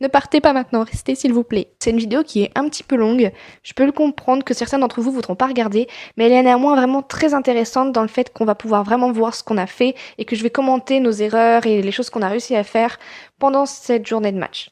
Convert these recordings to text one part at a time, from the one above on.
Ne partez pas maintenant, restez s'il vous plaît. C'est une vidéo qui est un petit peu longue, je peux le comprendre que certains d'entre vous voudront pas regarder, mais elle est néanmoins vraiment très intéressante dans le fait qu'on va pouvoir vraiment voir ce qu'on a fait et que je vais commenter nos erreurs et les choses qu'on a réussi à faire pendant cette journée de match.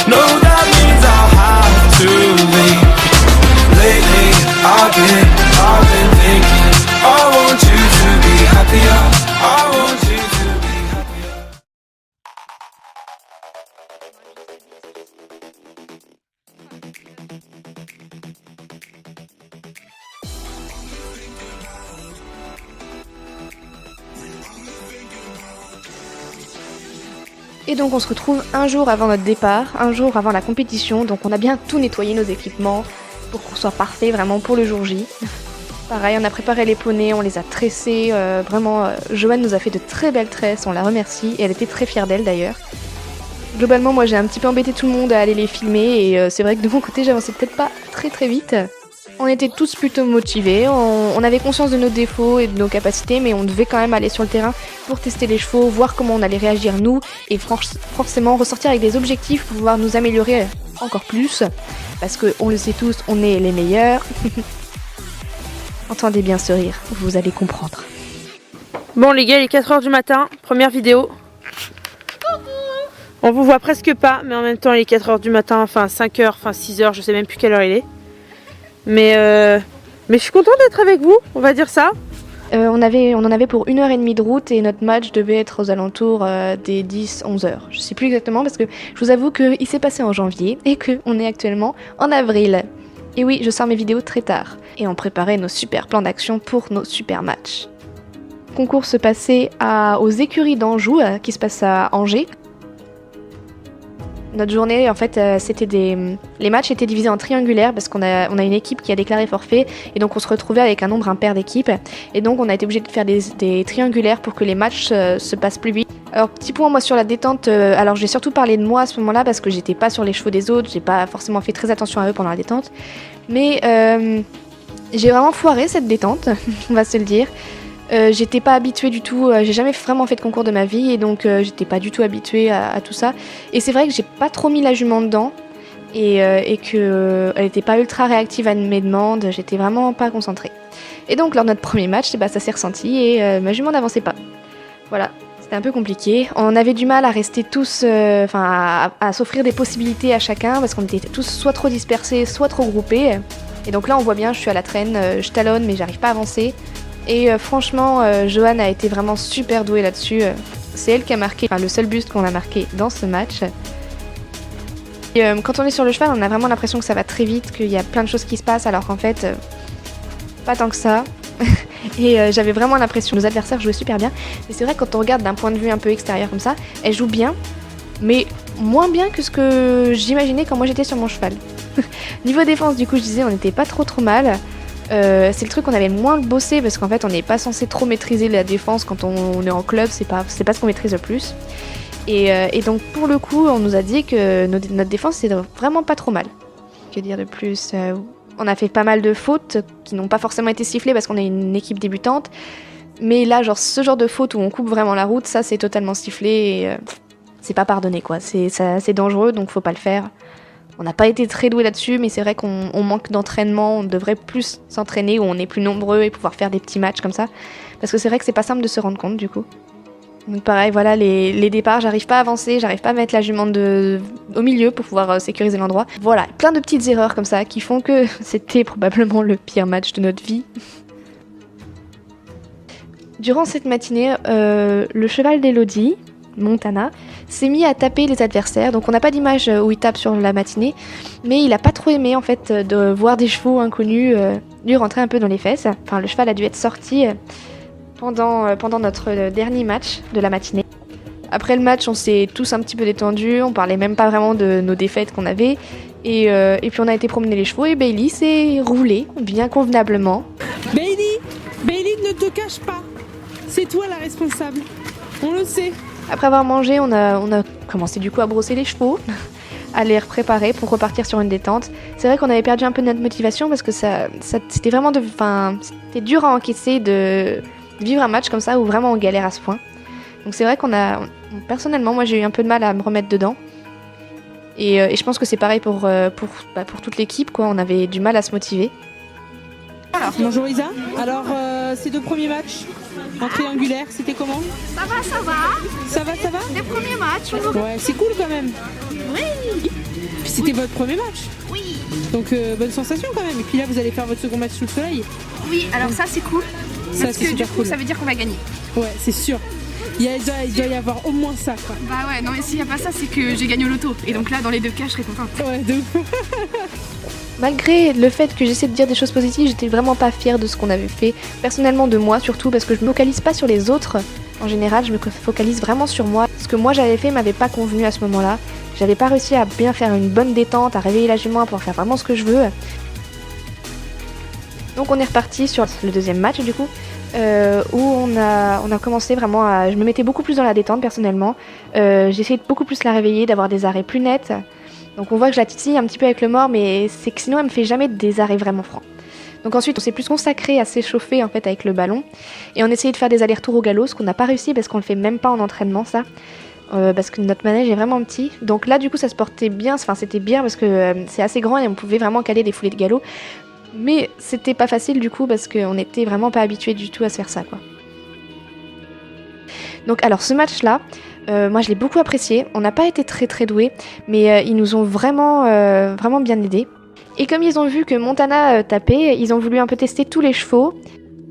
No, that means I'll have to leave. Lately, I've been thinking, I want you to be happier. I want you to be happier. Et donc on se retrouve un jour avant notre départ, un jour avant la compétition, donc on a bien tout nettoyé nos équipements pour qu'on soit parfait vraiment pour le jour J. Pareil, on a préparé les poneys, on les a tressés, Joanne nous a fait de très belles tresses, on la remercie, et elle était très fière d'elle d'ailleurs. Globalement, moi j'ai un petit peu embêté tout le monde à aller les filmer, et c'est vrai que de mon côté j'avançais peut-être pas très vite. On était tous plutôt motivés, on avait conscience de nos défauts et de nos capacités, mais on devait quand même aller sur le terrain pour tester les chevaux, voir comment on allait réagir nous, et forcément ressortir avec des objectifs pour pouvoir nous améliorer encore plus, parce que on le sait tous, on est les meilleurs. Entendez bien ce rire, vous allez comprendre. Bon les gars, il est 4h du matin, première vidéo. On vous voit presque pas, mais en même temps il est 4h du matin, enfin 5h, enfin 6h, je sais même plus quelle heure il est. Mais je suis contente d'être avec vous, on va dire ça. On en avait pour 1h30 de route et notre match devait être aux alentours des 10-11 heures. Je sais plus exactement parce que je vous avoue qu'il s'est passé en janvier et qu'on est actuellement en avril. Et oui, je sors mes vidéos très tard. Et on préparait nos super plans d'action pour nos super matchs. Le concours se passait aux écuries d'Anjou, qui se passe à Angers. Notre journée, en fait, les matchs étaient divisés en triangulaires parce qu'on a une équipe qui a déclaré forfait et donc on se retrouvait avec un nombre impair d'équipes et donc on a été obligé de faire des triangulaires pour que les matchs se passent plus vite. Alors petit point moi sur la détente, alors j'ai surtout parlé de moi à ce moment-là parce que j'étais pas sur les chevaux des autres, j'ai pas forcément fait très attention à eux pendant la détente, mais j'ai vraiment foiré cette détente, on va se le dire. J'étais pas habituée du tout, j'ai jamais vraiment fait de concours de ma vie et donc j'étais pas du tout habituée à tout ça. Et c'est vrai que j'ai pas trop mis la jument dedans et que elle était pas ultra réactive à mes demandes, j'étais vraiment pas concentrée. Et donc lors de notre premier match, ça s'est ressenti et ma jument n'avançait pas. Voilà, c'était un peu compliqué. On avait du mal à rester tous, à s'offrir des possibilités à chacun parce qu'on était tous soit trop dispersés, soit trop groupés. Et donc là on voit bien, je suis à la traîne, je talonne mais j'arrive pas à avancer. Et franchement, Joanne a été vraiment super douée là-dessus. C'est elle qui a marqué, le seul buste qu'on a marqué dans ce match. Et, quand on est sur le cheval, on a vraiment l'impression que ça va très vite, qu'il y a plein de choses qui se passent, alors qu'en fait, pas tant que ça. Et j'avais vraiment l'impression que nos adversaires jouaient super bien. Mais c'est vrai que quand on regarde d'un point de vue un peu extérieur comme ça, elles jouent bien, mais moins bien que ce que j'imaginais quand moi j'étais sur mon cheval. Niveau défense, du coup, je disais, on n'était pas trop mal. C'est le truc qu'on avait moins bossé parce qu'en fait on n'est pas censé trop maîtriser la défense quand on est en club, c'est pas ce qu'on maîtrise le plus. Et donc pour le coup on nous a dit que notre défense c'est vraiment pas trop mal. Que dire de plus, on a fait pas mal de fautes qui n'ont pas forcément été sifflées parce qu'on est une équipe débutante. Mais là ce genre de faute où on coupe vraiment la route, ça c'est totalement sifflé et c'est pas pardonné quoi. C'est dangereux donc faut pas le faire. On n'a pas été très doués là-dessus, mais c'est vrai qu'on manque d'entraînement, on devrait plus s'entraîner où on est plus nombreux et pouvoir faire des petits matchs comme ça. Parce que c'est vrai que c'est pas simple de se rendre compte du coup. Donc pareil, voilà, les départs, j'arrive pas à avancer, j'arrive pas à mettre la jument au milieu pour pouvoir sécuriser l'endroit. Voilà, plein de petites erreurs comme ça qui font que c'était probablement le pire match de notre vie. Durant cette matinée, le cheval d'Elodie, Montana, s'est mis à taper les adversaires, donc on n'a pas d'image où il tape sur la matinée, mais il a pas trop aimé en fait de voir des chevaux inconnus lui rentrer un peu dans les fesses. Enfin, le cheval a dû être sorti pendant notre dernier match de la matinée. Après le match, on s'est tous un petit peu détendus, on parlait même pas vraiment de nos défaites qu'on avait, et puis on a été promener les chevaux et Bailey s'est roulé bien convenablement. Bailey, ne te cache pas, c'est toi la responsable, on le sait. Après avoir mangé, on a commencé du coup à brosser les chevaux, à les préparer pour repartir sur une détente. C'est vrai qu'on avait perdu un peu notre motivation parce que c'était vraiment c'était dur à encaisser de vivre un match comme ça où vraiment on galère à ce point. Donc c'est vrai personnellement, moi j'ai eu un peu de mal à me remettre dedans. Et je pense que c'est pareil pour toute l'équipe, quoi. On avait du mal à se motiver. Bonjour Isa. Alors, ces 2 premiers matchs en triangulaire, c'était comment? Ça va. Ça va? Les premiers matchs. Ouais, c'est cool quand même. Oui. Puis c'était votre premier match. Oui. Donc, bonne sensation quand même. Et puis là, vous allez faire votre second match sous le soleil. Oui, alors ça c'est cool. Ça, Parce c'est que du super coup, cool. ça veut dire qu'on va gagner. Ouais, c'est sûr. Il doit y avoir au moins ça, quoi. Bah ouais, non mais s'il n'y a pas ça, c'est que j'ai gagné au loto. Et donc là, dans les 2 cas, je serais contente. Ouais, de ouf. Malgré le fait que j'essaie de dire des choses positives, j'étais vraiment pas fière de ce qu'on avait fait. Personnellement de moi surtout, parce que je me focalise pas sur les autres. En général, je me focalise vraiment sur moi. Ce que moi j'avais fait m'avait pas convenu à ce moment-là. J'avais pas réussi à bien faire une bonne détente, à réveiller la jument, à pouvoir faire vraiment ce que je veux. Donc on est reparti sur le deuxième match du coup, où on a commencé vraiment à... Je me mettais beaucoup plus dans la détente personnellement. J'ai essayé de beaucoup plus la réveiller, d'avoir des arrêts plus nets. Donc on voit que je la titille un petit peu avec le mort, mais c'est que sinon elle me fait jamais des arrêts vraiment francs. Donc ensuite on s'est plus consacré à s'échauffer en fait avec le ballon. Et on essayait de faire des allers-retours au galop, ce qu'on n'a pas réussi parce qu'on le fait même pas en entraînement ça. Parce que notre manège est vraiment petit. Donc là du coup ça se portait bien, enfin c'était bien parce que c'est assez grand et on pouvait vraiment caler des foulées de galop. Mais c'était pas facile du coup parce qu'on n'était vraiment pas habitué du tout à se faire ça quoi. Donc alors ce match là, moi je l'ai beaucoup apprécié, on n'a pas été très doués, mais ils nous ont vraiment bien aidés. Et comme ils ont vu que Montana tapait, ils ont voulu un peu tester tous les chevaux,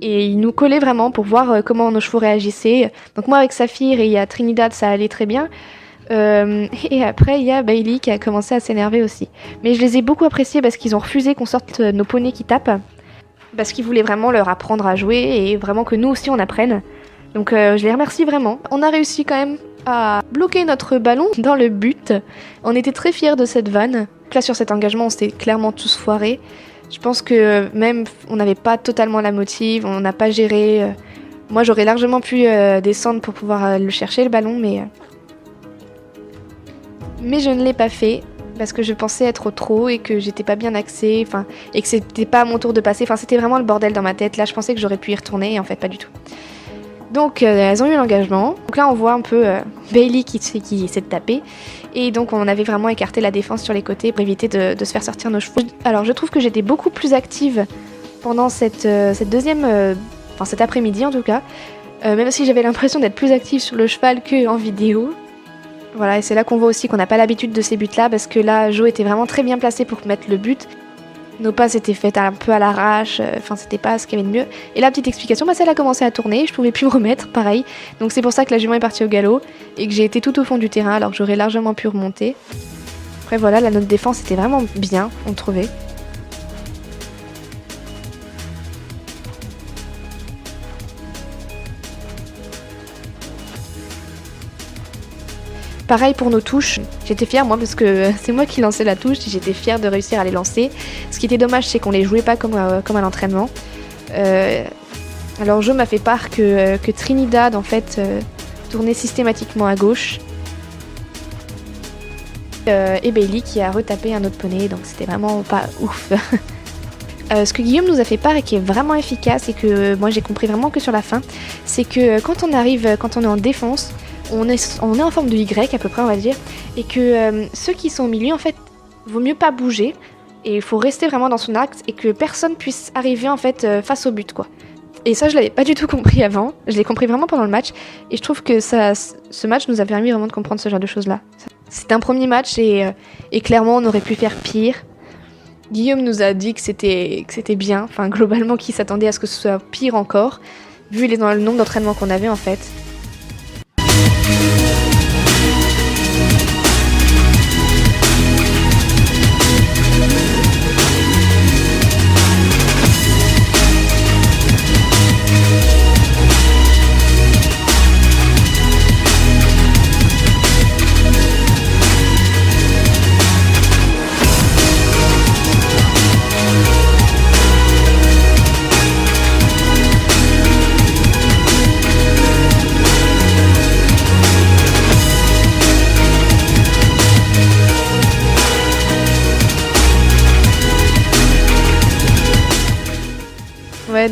et ils nous collaient vraiment pour voir comment nos chevaux réagissaient. Donc moi avec Saphir et il y a Trinidad ça allait très bien. Et après il y a Bailey qui a commencé à s'énerver aussi. Mais je les ai beaucoup appréciés parce qu'ils ont refusé qu'on sorte nos poneys qui tapent. Parce qu'ils voulaient vraiment leur apprendre à jouer et vraiment que nous aussi on apprenne. Donc je les remercie vraiment. On a réussi quand même à bloquer notre ballon dans le but. On était très fiers de cette vanne. Là sur cet engagement on s'était clairement tous foirés. Je pense que même on n'avait pas totalement la motive, on n'a pas géré. Moi j'aurais largement pu descendre pour pouvoir le chercher le ballon mais je ne l'ai pas fait parce que je pensais être trop et que j'étais pas bien axée, et que c'était pas à mon tour de passer. Enfin, c'était vraiment le bordel dans ma tête. Là, je pensais que j'aurais pu y retourner et en fait, pas du tout. Donc, elles ont eu l'engagement. Donc là, on voit un peu Bailey qui essaie de taper. Et donc, on avait vraiment écarté la défense sur les côtés pour éviter de se faire sortir nos chevaux. Alors, je trouve que j'étais beaucoup plus active pendant cette deuxième... cet après-midi en tout cas. Même si j'avais l'impression d'être plus active sur le cheval qu'en vidéo. Voilà, et c'est là qu'on voit aussi qu'on n'a pas l'habitude de ces buts-là, parce que là, Jo était vraiment très bien placé pour mettre le but. Nos passes étaient faites un peu à l'arrache, c'était pas ce qu'il y avait de mieux. Et la petite explication, celle a commencé à tourner, je pouvais plus me remettre, pareil. Donc c'est pour ça que la jument est partie au galop, et que j'ai été tout au fond du terrain, alors que j'aurais largement pu remonter. Après voilà, notre défense était vraiment bien, on trouvait. Pareil pour nos touches, j'étais fière moi parce que c'est moi qui lançais la touche et j'étais fière de réussir à les lancer. Ce qui était dommage c'est qu'on les jouait pas comme à l'entraînement. Alors Jo m'a fait part que Trinidad en fait tournait systématiquement à gauche. Et Bailey qui a retapé un autre poney, donc c'était vraiment pas ouf. Ce que Guillaume nous a fait part et qui est vraiment efficace et que moi j'ai compris vraiment que sur la fin, c'est que quand on est en défense, on est en forme de Y à peu près on va dire, et que ceux qui sont au milieu en fait, vaut mieux pas bouger et il faut rester vraiment dans son axe et que personne puisse arriver en fait face au but quoi. Et ça je l'avais pas du tout compris avant, je l'ai compris vraiment pendant le match et je trouve que ce match nous a permis vraiment de comprendre ce genre de choses là. C'est un premier match et clairement on aurait pu faire pire. Guillaume nous a dit que c'était bien, enfin globalement qu'il s'attendait à ce que ce soit pire encore, vu le nombre d'entraînements qu'on avait en fait.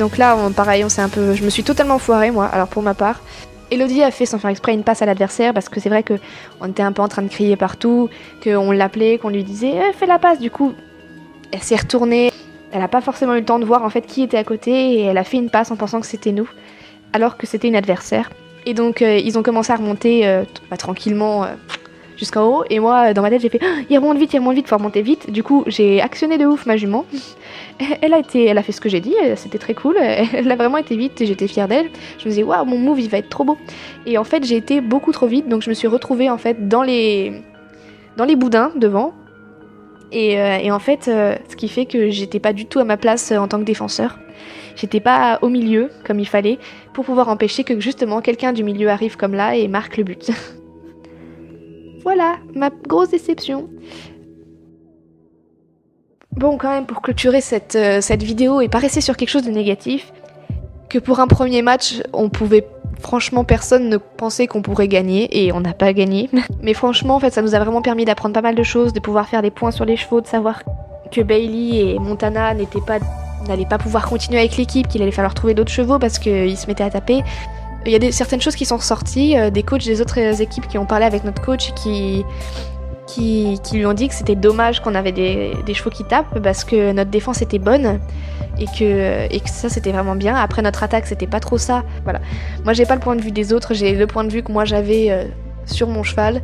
donc là, pareil, je me suis totalement foirée, moi, alors pour ma part. Elodie a fait sans faire exprès une passe à l'adversaire parce que c'est vrai qu'on était un peu en train de crier partout, qu'on l'appelait, qu'on lui disait fais la passe. Du coup, elle s'est retournée. Elle n'a pas forcément eu le temps de voir en fait qui était à côté et elle a fait une passe en pensant que c'était nous, alors que c'était une adversaire. Et donc ils ont commencé à remonter tranquillement jusqu'en haut. Et moi, dans ma tête, j'ai fait il remonte vite, faut remonter vite. Du coup, j'ai actionné de ouf ma jument. Elle a fait ce que j'ai dit, c'était très cool. Elle a vraiment été vite et j'étais fière d'elle. Je me disais waouh, mon move il va être trop beau. Et en fait, j'ai été beaucoup trop vite, donc je me suis retrouvée en fait dans les boudins devant. Et en fait, ce qui fait que j'étais pas du tout à ma place en tant que défenseur. J'étais pas au milieu comme il fallait pour pouvoir empêcher que justement quelqu'un du milieu arrive comme là et marque le but. Voilà, ma grosse déception. Bon, quand même, pour clôturer cette vidéo et pas rester sur quelque chose de négatif, que pour un premier match, franchement, personne ne pensait qu'on pourrait gagner, et on n'a pas gagné. Mais franchement, en fait, ça nous a vraiment permis d'apprendre pas mal de choses, de pouvoir faire des points sur les chevaux, de savoir que Bailey et Montana n'allaient pas pouvoir continuer avec l'équipe, qu'il allait falloir trouver d'autres chevaux parce qu'ils se mettaient à taper. Il y a certaines choses qui sont ressorties, des coachs des autres équipes qui ont parlé avec notre coach qui lui ont dit que c'était dommage qu'on avait des chevaux qui tapent parce que notre défense était bonne et que ça c'était vraiment bien. Après notre attaque c'était pas trop ça. Voilà. Moi j'ai pas le point de vue des autres, j'ai le point de vue que moi j'avais sur mon cheval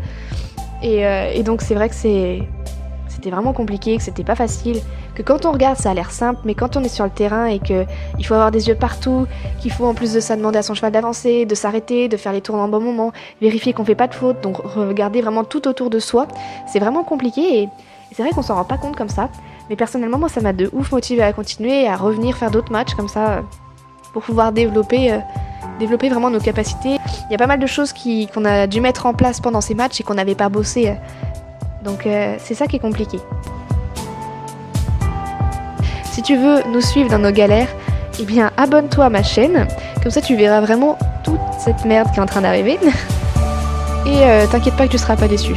et donc c'est vrai que c'était vraiment compliqué, que c'était pas facile, que quand on regarde ça a l'air simple, mais quand on est sur le terrain et qu'il faut avoir des yeux partout, qu'il faut en plus de ça demander à son cheval d'avancer, de s'arrêter, de faire les tours en bon moment, vérifier qu'on fait pas de faute, donc regarder vraiment tout autour de soi, c'est vraiment compliqué et c'est vrai qu'on s'en rend pas compte comme ça, mais personnellement moi ça m'a de ouf motivé à continuer et à revenir faire d'autres matchs comme ça pour pouvoir développer vraiment nos capacités. Il y a pas mal de choses qu'on a dû mettre en place pendant ces matchs et qu'on n'avait pas bossé. Donc c'est ça qui est compliqué. Si tu veux nous suivre dans nos galères, eh bien abonne-toi à ma chaîne, comme ça tu verras vraiment toute cette merde qui est en train d'arriver. Et t'inquiète pas que tu seras pas déçu.